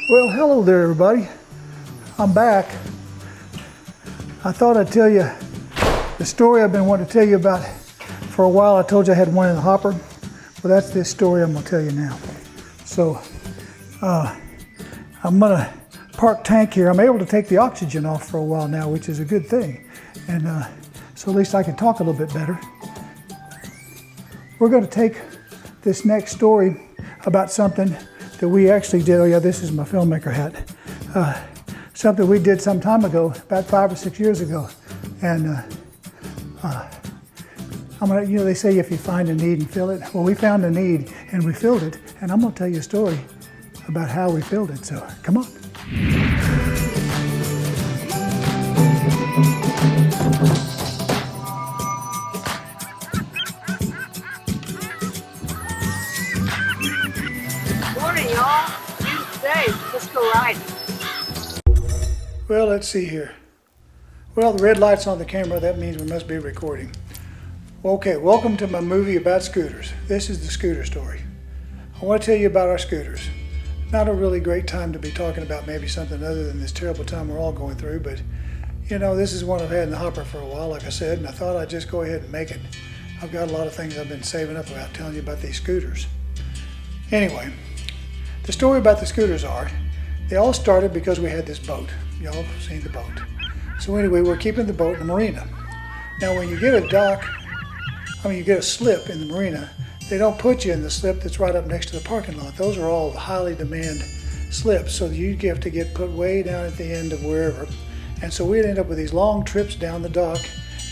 Well, hello there, everybody. I'm back. I thought I'd tell you the story I've been wanting to tell you about for a while. I told you I had one in the hopper. Well, that's this story I'm going to tell you now. So, I'm going to park tank here. I'm able to take the oxygen off for a while now, which is a good thing. And so at least I can talk a little bit better. We're going to take this next story about something that we actually did. Oh yeah, this is my filmmaker hat. Something we did some time ago, about 5 or 6 years ago. And I'm gonna, they say if you find a need and fill it. Well, we found a need and we filled it. And I'm gonna tell you a story about how we filled it. So come on. Morning, y'all. Tuesday. Let's go riding. Well, let's see here. Well, the red light's on the camera. That means we must be recording. Okay, welcome to my movie about scooters. This is the scooter story. I want to tell you about our scooters. Not a really great time to be talking about maybe something other than this terrible time we're all going through, but this is one I've had in the hopper for a while, like I said, and I thought I'd just go ahead and make it. I've got a lot of things I've been saving up about telling you about these scooters. Anyway, the story about the scooters are, they all started because we had this boat. Y'all have seen the boat. So anyway, we're keeping the boat in the marina. Now when you get you get a slip in the marina, they don't put you in the slip that's right up next to the parking lot. Those are all highly demand slips, so you have to get put way down at the end of wherever. And so we'd end up with these long trips down the dock,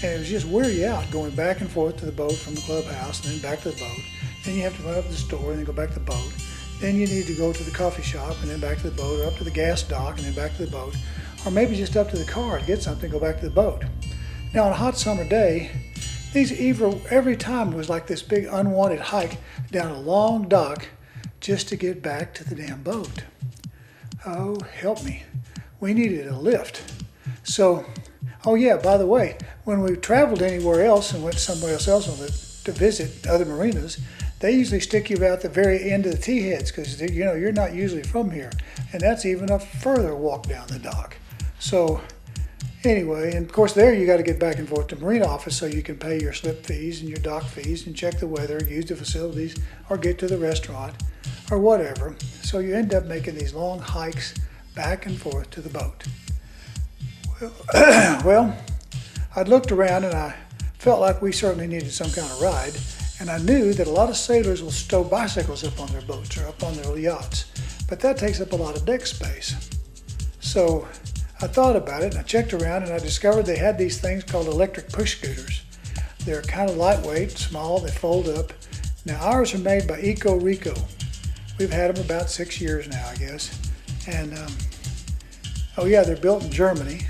and it was just wear you out going back and forth to the boat from the clubhouse and then back to the boat. Then you have to run up to the store and then go back to the boat. Then you need to go to the coffee shop and then back to the boat, or up to the gas dock and then back to the boat, or maybe just up to the car to get something, go back to the boat. Now on a hot summer day, every time was like this big unwanted hike down a long dock just to get back to the damn boat. Oh, help me. We needed a lift. So, oh yeah, by the way, when we traveled anywhere else and went somewhere else to visit other marinas, they usually stick you out the very end of the T-heads because you're not usually from here. And that's even a further walk down the dock. So anyway, and of course there you got to get back and forth to marina office so you can pay your slip fees and your dock fees and check the weather, use the facilities, or get to the restaurant or whatever. So you end up making these long hikes back and forth to the boat. Well, I'd looked around and I felt like we certainly needed some kind of ride. And I knew that a lot of sailors will stow bicycles up on their boats or up on their yachts, but that takes up a lot of deck space. So I thought about it and I checked around and I discovered they had these things called electric push scooters. They're kind of lightweight, small, they fold up. Now ours are made by Eco Rico. We've had them about 6 years now, I guess. And oh yeah, they're built in Germany.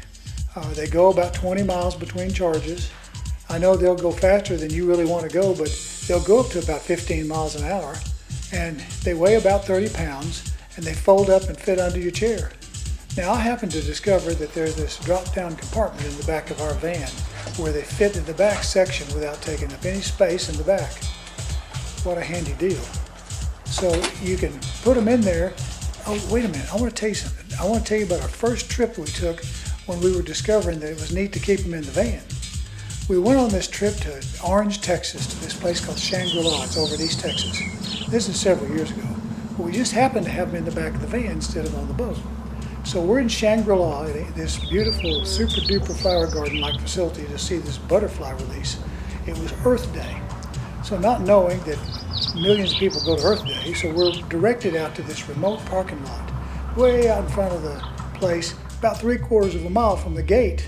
They go about 20 miles between charges. I know they'll go faster than you really want to go, but they'll go up to about 15 miles an hour. And they weigh about 30 pounds and they fold up and fit under your chair. Now I happen to discover that there's this drop-down compartment in the back of our van where they fit in the back section without taking up any space in the back. What a handy deal. So you can put them in there. Oh, wait a minute, I want to tell you something. I want to tell you about our first trip we took when we were discovering that it was neat to keep them in the van. We went on this trip to Orange, Texas, to this place called Shangri-La. It's over in East Texas. This is several years ago. But we just happened to have them in the back of the van instead of on the boat. So we're in Shangri-La, this beautiful, super-duper flower garden-like facility to see this butterfly release. It was Earth Day. So not knowing that millions of people go to Earth Day, so we're directed out to this remote parking lot, way out in front of the place, about 3/4 of a mile from the gate.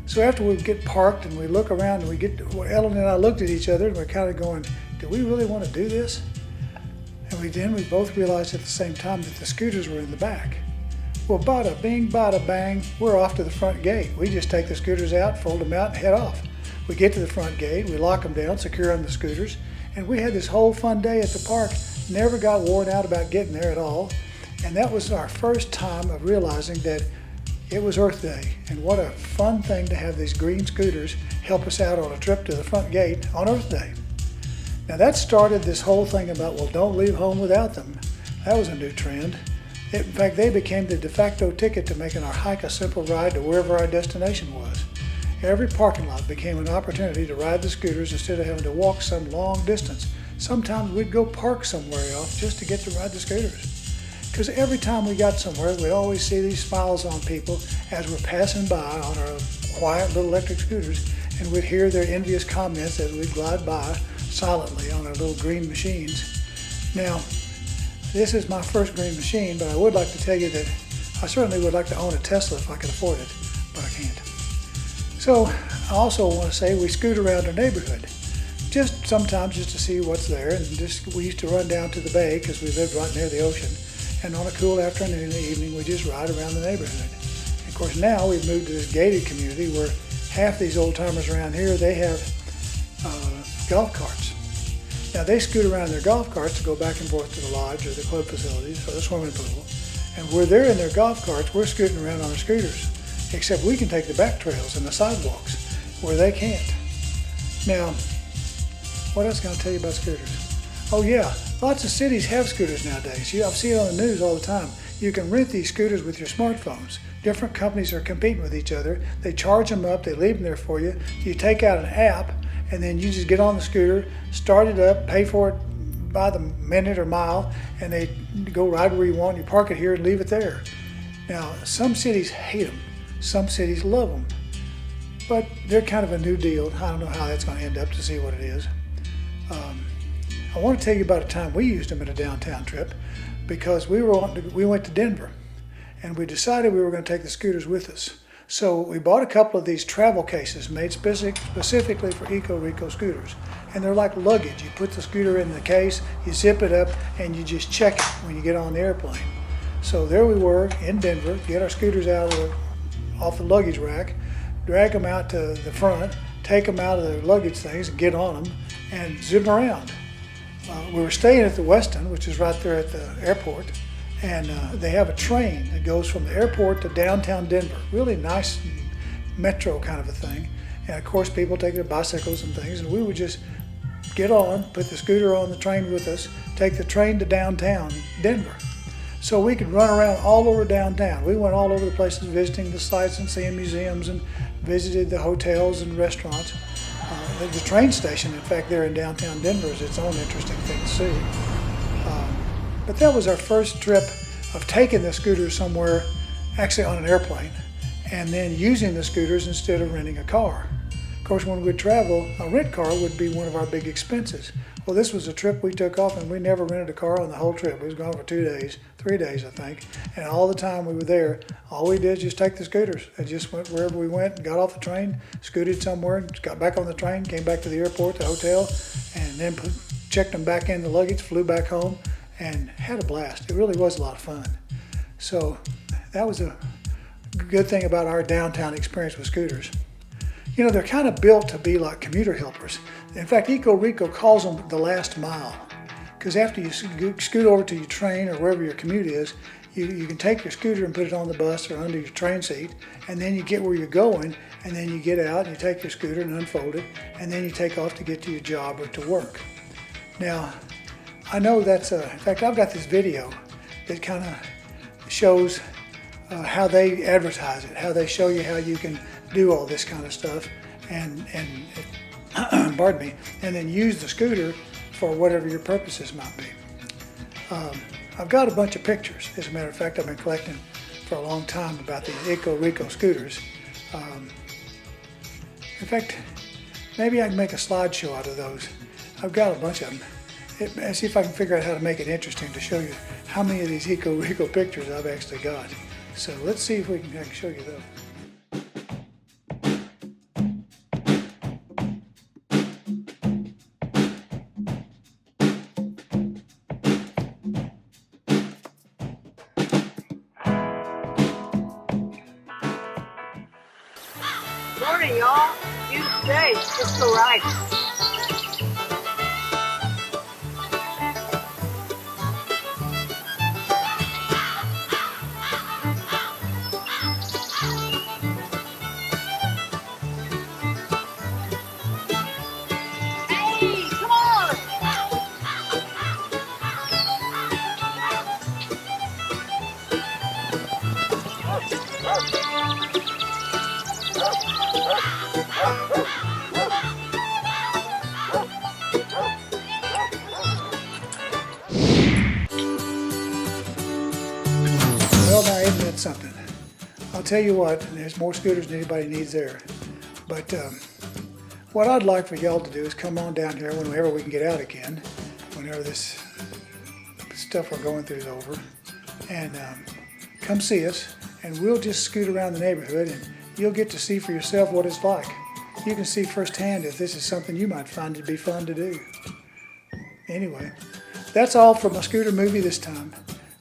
So after we get parked and we look around and Ellen and I looked at each other and we're kind of going, do we really want to do this? And we both realized at the same time that the scooters were in the back. Well, bada bing, bada bang, we're off to the front gate. We just take the scooters out, fold them out, and head off. We get to the front gate, we lock them down, secure on the scooters, and we had this whole fun day at the park. Never got worn out about getting there at all. And that was our first time of realizing that it was Earth Day, and what a fun thing to have these green scooters help us out on a trip to the front gate on Earth Day. Now that started this whole thing about, well, don't leave home without them. That was a new trend. In fact, they became the de facto ticket to making our hike a simple ride to wherever our destination was. Every parking lot became an opportunity to ride the scooters instead of having to walk some long distance. Sometimes we'd go park somewhere off just to get to ride the scooters. Because every time we got somewhere, we'd always see these smiles on people as we're passing by on our quiet little electric scooters, and we'd hear their envious comments as we'd glide by silently on our little green machines. Now, this is my first green machine, but I would like to tell you that I certainly would like to own a Tesla if I could afford it, but I can't. So I also want to say we scoot around our neighborhood, just sometimes just to see what's there, and we used to run down to the bay because we lived right near the ocean, and on a cool afternoon in the evening we just ride around the neighborhood. And of course now we've moved to this gated community where half these old timers around here, they have golf carts. Now they scoot around their golf carts to go back and forth to the lodge or the club facilities or the swimming pool, and where they're in their golf carts, we're scooting around on our scooters. Except we can take the back trails and the sidewalks where they can't. Now, what else can I tell you about scooters? Oh yeah, lots of cities have scooters nowadays. I've seen it on the news all the time. You can rent these scooters with your smartphones. Different companies are competing with each other. They charge them up, they leave them there for you. You take out an app and then you just get on the scooter, start it up, pay for it by the minute or mile, and they go ride where you want. You park it here and leave it there. Now, some cities hate them. Some cities love them, but they're kind of a new deal. I don't know how that's going to end up, to see what it is. I want to tell you about a time we used them in a downtown trip because we went to Denver and we decided we were going to take the scooters with us. So we bought a couple of these travel cases made specifically for EcoReco scooters. And they're like luggage. You put the scooter in the case, you zip it up, and you just check it when you get on the airplane. So there we were in Denver, get our scooters off the luggage rack, drag them out to the front, take them out of the luggage things and get on them and zip around. We were staying at the Westin, which is right there at the airport, and they have a train that goes from the airport to downtown Denver. Really nice metro kind of a thing. And of course people take their bicycles and things, and we would just get on, put the scooter on the train with us, take the train to downtown Denver. So we could run around all over downtown. We went all over the places visiting the sites and seeing museums and visited the hotels and restaurants. The train station, in fact, there in downtown Denver is its own interesting thing to see. But that was our first trip of taking the scooters somewhere, actually on an airplane, and then using the scooters instead of renting a car. Of course, when we'd travel, a rent car would be one of our big expenses. Well, this was a trip we took off and we never rented a car on the whole trip. We was gone for 2 days, 3 days, I think. And all the time we were there, all we did was just take the scooters and just went wherever we went, got off the train, scooted somewhere, got back on the train, came back to the airport, the hotel, and then checked them back in the luggage, flew back home, and had a blast. It really was a lot of fun. So that was a good thing about our downtown experience with scooters. You know, they're kind of built to be like commuter helpers. In fact, EcoReco calls them the last mile. Because after you scoot over to your train or wherever your commute is, you can take your scooter and put it on the bus or under your train seat, and then you get where you're going, and then you get out and you take your scooter and unfold it, and then you take off to get to your job or to work. Now, I know that's in fact, I've got this video that kind of shows how they advertise it, how they show you how you can do all this kind of stuff and pardon me, and then use the scooter for whatever your purposes might be. I've got a bunch of pictures. As a matter of fact, I've been collecting for a long time about these EcoReco scooters. In fact, maybe I can make a slideshow out of those. I've got a bunch of them. Let's see if I can figure out how to make it interesting to show you how many of these EcoReco pictures I've actually got. So let's see if I can show you those. Morning, y'all. You stay. Let's go riding. Hey, come on. Well, now isn't that something? I'll tell you what, there's more scooters than anybody needs there. But what I'd like for y'all to do is come on down here whenever we can get out again, whenever this stuff we're going through is over, and come see us, and we'll just scoot around the neighborhood, and you'll get to see for yourself what it's like. You can see firsthand if this is something you might find to be fun to do. Anyway, that's all for my scooter movie this time.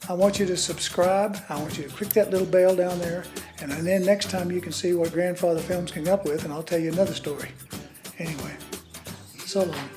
I want you to subscribe. I want you to click that little bell down there, and then next time you can see what Grandfather Films came up with, and I'll tell you another story. Anyway, so long.